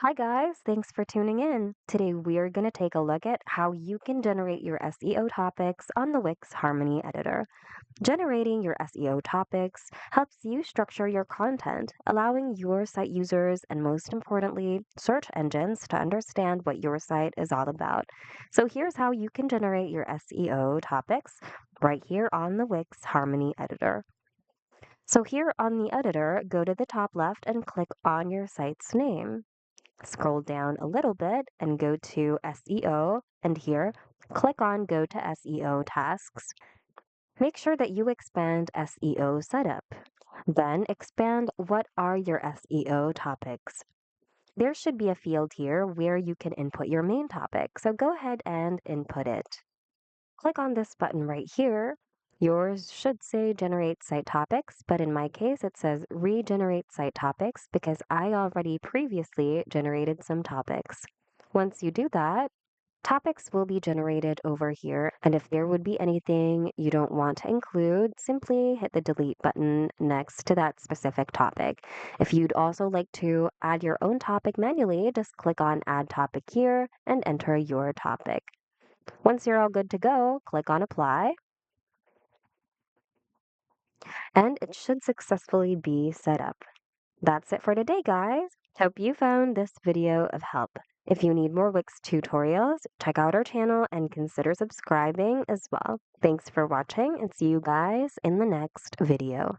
Hi guys, thanks for tuning in. Today we're going to take a look at how you can generate your SEO topics on the Wix Harmony editor. Generating your SEO topics helps you structure your content, allowing your site users and most importantly, search engines to understand what your site is all about. So here's how you can generate your SEO topics right here on the Wix Harmony editor. So here on the editor, go to the top left and click on your site's name. Scroll down a little bit and go to SEO, and here, click on Go to SEO Tasks. Make sure that you expand SEO Setup. Then expand What are your SEO topics? There should be a field here where you can input your main topic, so go ahead and input it. Click on this button right here. Yours should say generate site topics, but in my case it says regenerate site topics because I already previously generated some topics. Once you do that, topics will be generated over here, and if there would be anything you don't want to include, simply hit the delete button next to that specific topic. If you'd also like to add your own topic manually, just click on add topic here and enter your topic. Once you're all good to go, click on apply and it should successfully be set up. That's it for today, guys. Hope you found this video of help. If you need more Wix tutorials, check out our channel and consider subscribing as well. Thanks for watching and see you guys in the next video.